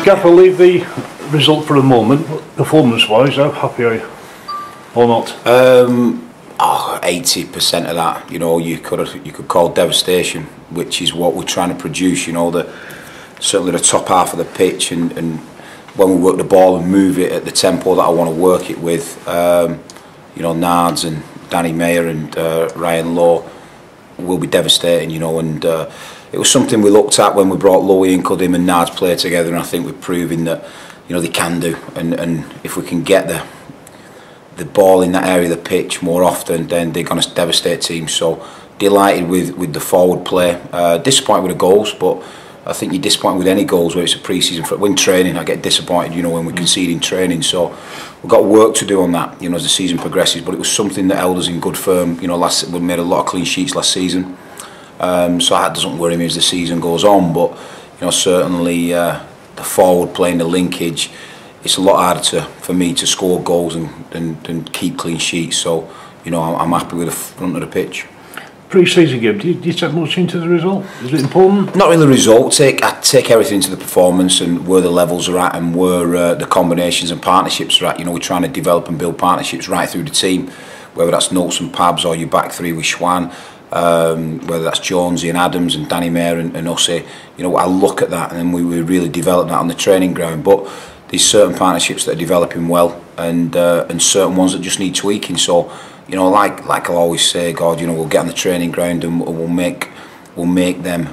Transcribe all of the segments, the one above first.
Gaffer, leave the result for a moment. Performance-wise, how happy are you, or not? 80% of that, you know, you could call devastation, which is what we're trying to produce. You know, certainly the top half of the pitch, and when we work the ball and move it at the tempo that I want to work it with, you know, Nards and Danny Mayer and Ryan Lowe will be devastating. You know, and it was something we looked at when we brought Lowe in, could him and Nards play together, and I think we've proven that, you know, they can do, and if we can get the ball in that area of the pitch more often, then they're going to devastate teams. So delighted with the forward play. Disappointed with the goals, but I think you're disappointed with any goals where it's a pre-season. When training, I get disappointed, you know, when we concede in training. So we've got work to do on that, you know, as the season progresses. But it was something that held us in good firm. You know, we made a lot of clean sheets last season, so that doesn't worry me as the season goes on. But you know, certainly the forward play and the linkage, it's a lot harder for me to score goals and keep clean sheets. So, you know, I'm happy with the front of the pitch. Pre-season game, do you take much into the result? Is it important? Not really the result. I take everything into the performance and where the levels are at and where the combinations and partnerships are at. You know, we're trying to develop and build partnerships right through the team, whether that's Notes and Pabs or your back three with Schwan, whether that's Jonesy and Adams and Danny Mayer and Ussy. You know, I look at that, and then we really develop that on the training ground. But there's certain partnerships that are developing well, and certain ones that just need tweaking. So, you know, like I'll always say, God, you know, we'll get on the training ground and we'll make them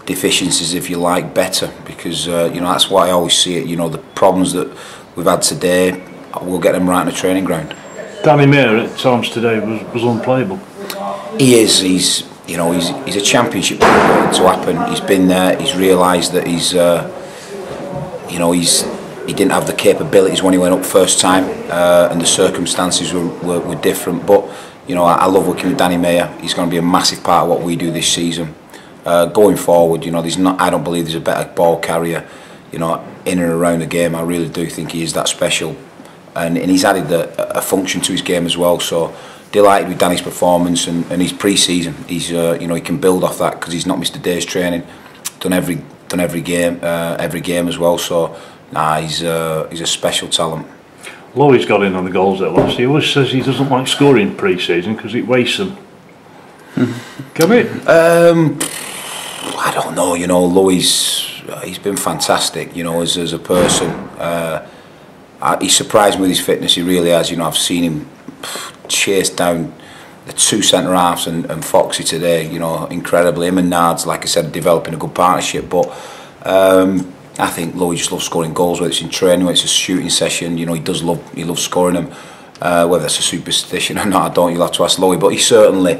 deficiencies, if you like, better, because you know, that's why I always see it. You know, the problems that we've had today, we'll get them right on the training ground. Danny Mayer at times today was unplayable. He is. He's a championship player waiting to happen. He's been there. He's realised that he didn't have the capabilities when he went up first time, and the circumstances were different. But you know, I love working with Danny Mayer. He's going to be a massive part of what we do this season. Going forward, you know, I don't believe there's a better ball carrier, you know, in and around the game. I really do think he is that special, and he's added a function to his game as well. So delighted with Danny's performance and his pre-season. He's you know, he can build off that because he's not missed a day's training. Done every game as well. So nah, he's a special talent. Lowe's got in on the goals at last. He always says he doesn't like scoring pre-season because it wastes them. Come in. I don't know. You know, Lowe's, he's been fantastic. You know, as a person, he's surprised me with his fitness. He really has. You know, I've seen him chase down the two centre halves and Foxy today. You know, incredibly. Him and Nards, like I said, developing a good partnership. But I think Lowe just loves scoring goals, whether it's in training, whether it's a shooting session. You know, he loves scoring them. Whether that's a superstition or not, I don't. You'll have to ask Lowe. But he certainly,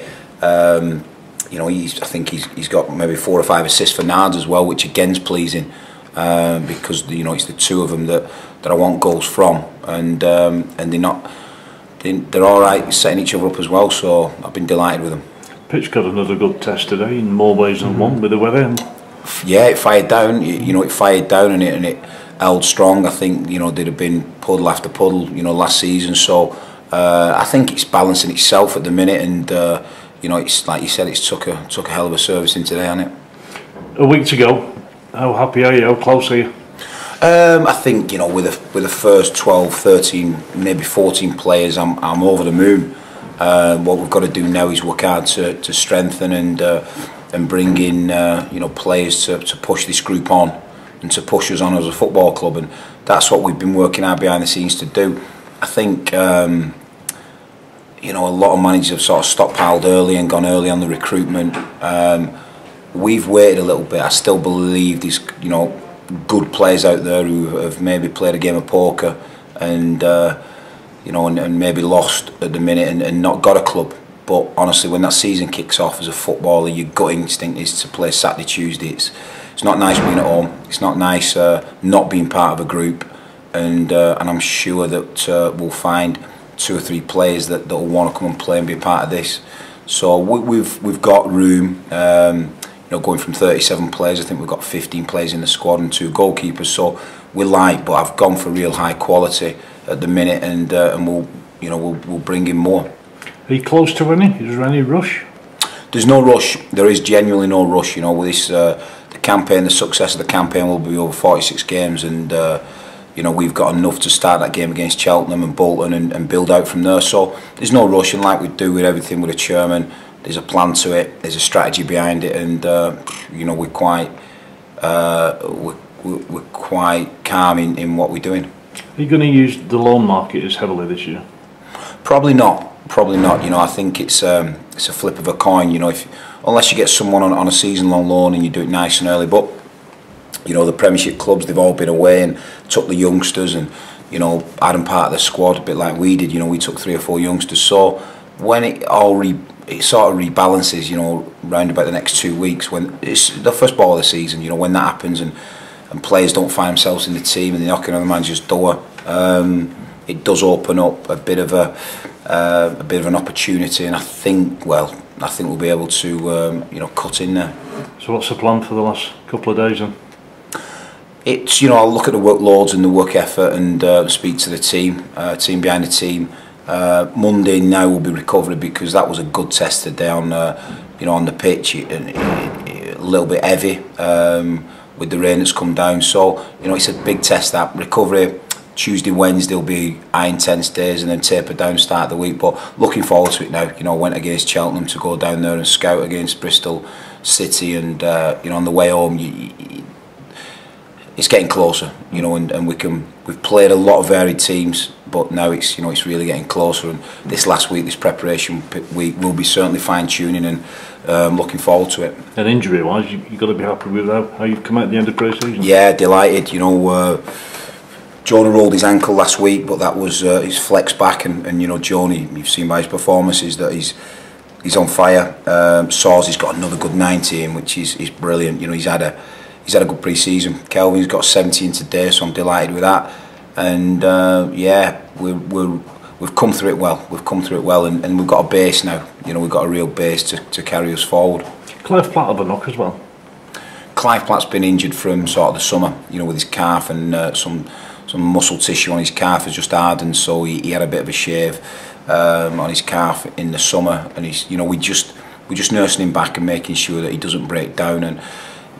you know, I think he's got maybe 4 or 5 assists for Nards as well, which again's pleasing, because you know, it's the two of them that I want goals from, and they're all right setting each other up as well. So I've been delighted with them. Pitch got another good test today in more ways than one with the weather. Yeah, it fired down. You know, it fired down and it held strong. I think, you know, there'd have been puddle after puddle, you know, last season. So I think it's balancing itself at the minute, and you know, it's like you said, it's took a hell of a service in today, hasn't it? A week to go. How happy are you? How close are you? I think, you know, with the first 12, 13, maybe 14 players, I'm over the moon. What we've got to do now is work hard to strengthen and bring in you know, players to push this group on and to push us on as a football club, and that's what we've been working hard behind the scenes to do. I think you know, a lot of managers have sort of stockpiled early and gone early on the recruitment. We've waited a little bit. I still believe there's, you know, good players out there who have maybe played a game of poker and you know, and maybe lost at the minute and not got a club. But honestly, when that season kicks off as a footballer, your gut instinct is to play Saturday, Tuesday. It's not nice being at home. It's not nice not being part of a group, and I'm sure that we'll find 2 or 3 players that will want to come and play and be a part of this. So we've got room. You know, going from 37 players, I think we've got 15 players in the squad and 2 goalkeepers. So we're light, but I've gone for real high quality at the minute, and we'll bring in more. Are you close to any? Is there any rush? There's no rush. There is genuinely no rush. You know, with this, the campaign, the success of the campaign will be over 46 games, and you know, we've got enough to start that game against Cheltenham and Bolton and build out from there. So there's no rush, and like we do with everything with the chairman, there's a plan to it, there's a strategy behind it, and you know, we're quite calm in what we're doing. Are you going to use the loan market as heavily this year? Probably not. Probably not. You know, I think it's a flip of a coin. You know, unless you get someone on a season-long loan and you do it nice and early. But you know, the Premiership clubs, they've all been away and took the youngsters, and you know, had them part of the squad, a bit like we did. You know, we took 3 or 4 youngsters. So when it sort of rebalances, you know, round about the next 2 weeks, when it's the first ball of the season, you know, when that happens and players don't find themselves in the team and they're knocking on the manager's door, it does open up a bit of an opportunity, and I think we'll be able to you know, cut in there. So what's the plan for the last couple of days then? It's, you know, I'll look at the workloads and the work effort and speak to the team behind the team. Monday now will be recovery, because that was a good test today on you know, on the pitch, a little bit heavy with the rain that's come down. So you know, it's a big test. That recovery. Tuesday, Wednesday will be high intense days, and then taper down start of the week. But looking forward to it now. You know, I went against Cheltenham to go down there and scout against Bristol City, and you know, on the way home, it's getting closer. You know, and we've played a lot of varied teams, but now it's, you know, it's really getting closer. And this last week, this preparation week, will be certainly fine tuning, and looking forward to it. And injury wise, you've got to be happy with how you've come out at the end of pre-season. Yeah, delighted. You know. Jonah rolled his ankle last week, but that was his flex back, and you know, Jonah, you've seen by his performances that he's on fire. Saws, he's got another good 90 in, which is brilliant. You know, he's had a good pre-season. Kelvin's got 17 today, so I'm delighted with that. And yeah, we've come through it well. We've come through it well, and we've got a base now. You know, we've got a real base to carry us forward. Clive Platt have a knock as well. Clive Platt's been injured from sort of the summer. You know, with his calf and some muscle tissue on his calf has just hardened, so he had a bit of a shave on his calf in the summer, and he's, you know, we're just nursing him back and making sure that he doesn't break down. And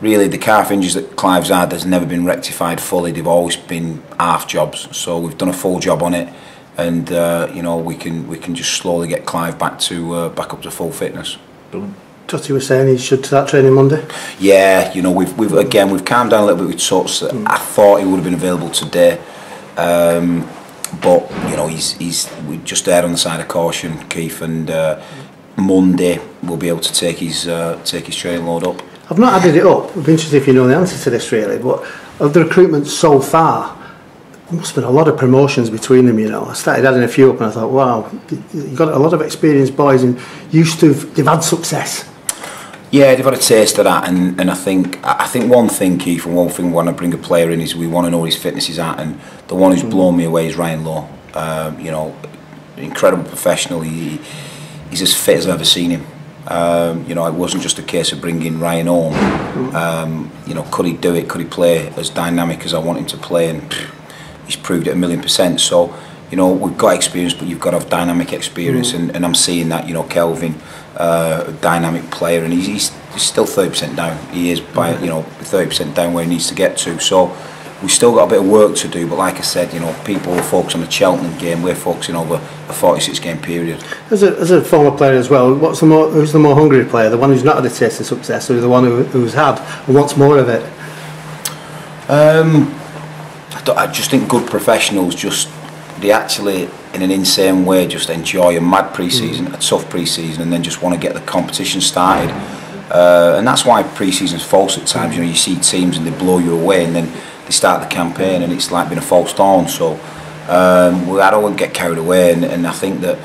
really, the calf injuries that Clive's had has never been rectified fully. They've always been half jobs, so we've done a full job on it, and you know, we can just slowly get Clive back up to full fitness. Brilliant. Totti was saying he should start training Monday. Yeah, you know, we've calmed down a little bit with Tots. I thought he would have been available today, but you know, we just erred on the side of caution, Keith, and Monday we'll be able to take his training load up. I've not added it up. I'd be interested if you know the answer to this, really. But of the recruitment so far, there must have been a lot of promotions between them. You know, I started adding a few up, and I thought, wow, you've got a lot of experienced boys, and they've had success. Yeah, they've had a taste of that, and I think one thing, Keith, and one thing when I bring a player in is we want to know where his fitness is at, and the one who's blown me away is Ryan Lowe. You know, incredible professional. He's as fit as I've ever seen him. You know, it wasn't just a case of bringing Ryan home. You know, could he do it? Could he play as dynamic as I want him to play? And he's proved it 1,000,000%. So, you know, we've got experience, but you've got to have dynamic experience, and I'm seeing that. You know, Kelvin, a dynamic player, and he's still 30% down. He is by, you know, 30% down where he needs to get to. So we've still got a bit of work to do. But like I said, you know, people will focus on the Cheltenham game. We're focusing over a 46-game period. As a former player as well, who's the more hungry player? The one who's not had a taste of success, or the one who's had and wants more of it? I just think good professionals they actually, in an insane way, just enjoy a mad pre-season, a tough pre-season, and then just want to get the competition started. And that's why pre-season's false at times. You know, you see teams and they blow you away, and then they start the campaign and it's like being a false dawn. So I don't want to get carried away, and I think that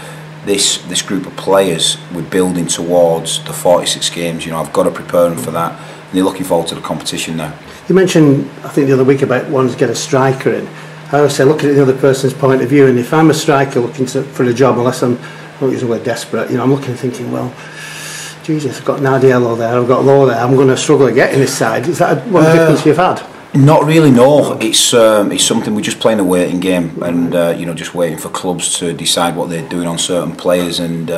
this group of players, we're building towards the 46 games. You know, I've got to prepare them for that, and they're looking forward to the competition now. You mentioned, I think the other week, about wanting to get a striker in. I always say, look at the other person's point of view, and if I'm a striker looking for a job, unless I don't use the word desperate, you know, I'm looking and thinking, well, Jesus, I've got Nardiello there, I've got Lowe there, I'm going to struggle to get in this side. Is that one difference you've had? Not really, no. It's something we're just playing a waiting game, and you know, just waiting for clubs to decide what they're doing on certain players, and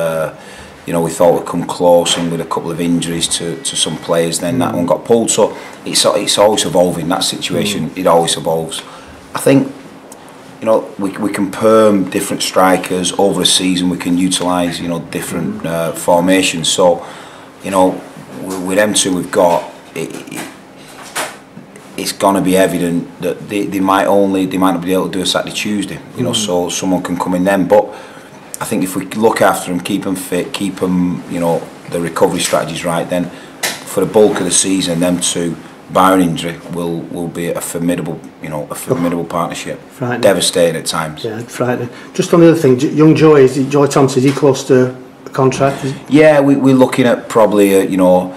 you know, we thought we'd come close, and with a couple of injuries to some players, then that one got pulled. So it's always evolving, that situation. It always evolves. I think, you know, we can perm different strikers over a season. We can utilise, you know, different formations. So, you know, with them two we've got, it's going to be evident that they might not be able to do a Saturday Tuesday, you know, so someone can come in then. But I think if we look after them, keep them fit, keep them, you know, the recovery strategies right, then for the bulk of the season, them two, bar injury, will be a formidable, you know, partnership. Frightening. Devastating at times. Yeah, frightening. Just on the other thing, young Joy Thompson, is he close to a contract? Yeah, we're looking at probably you know,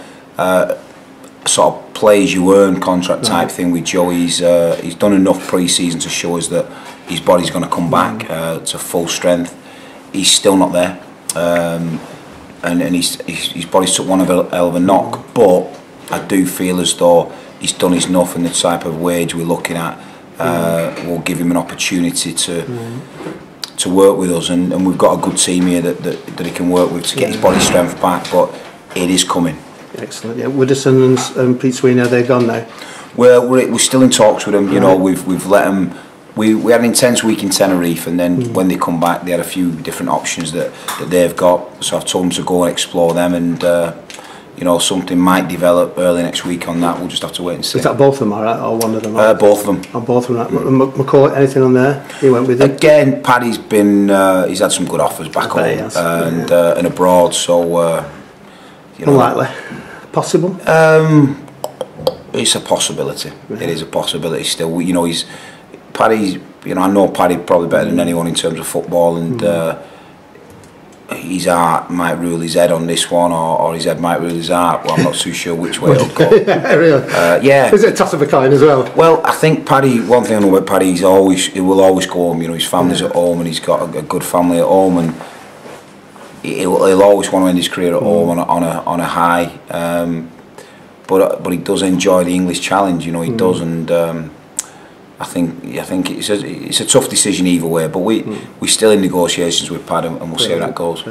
sort of play as you earn contract type thing with Joe. He's done enough pre-season to show us that his body's going to come back to full strength. He's still not there, and his body's took one hell of a knock. But I do feel as though he's done his enough, and the type of wage we're looking at will give him an opportunity to work with us, and we've got a good team here that he can work with to get his body strength back. But it is coming. Excellent. Yeah, Widdowson and Pete Sweeney, are they gone now? Well, we're still in talks with them. You know, we've let them. We had an intense week in Tenerife, and then when they come back, they had a few different options that they've got. So I've told them to go and explore them, and you know, something might develop early next week on that. We'll just have to wait and see. Is that both of them, or one of them? Both of them. Oh, both of them. McCall, anything on there? He went with him. Again, Paddy's been. He's had some good offers back home and abroad. So you know, unlikely. Possible? It's a possibility. It is a possibility still. You know, Paddy's. You know, I know Paddy probably better than anyone in terms of football, and his heart might rule his head on this one, or his head might rule his heart. Well, I'm not too sure which way it'll go. Yeah, really? Yeah. Is it a toss of a coin as well? Well, I think Paddy. One thing I know about Paddy, he will always go home. You know, his family's at home, and he's got a good family at home, and he'll always want to end his career at home on a high, but he does enjoy the English challenge. You know, he does, and I think it's a tough decision either way. But we're still in negotiations with Paddy, and we'll see how that goes.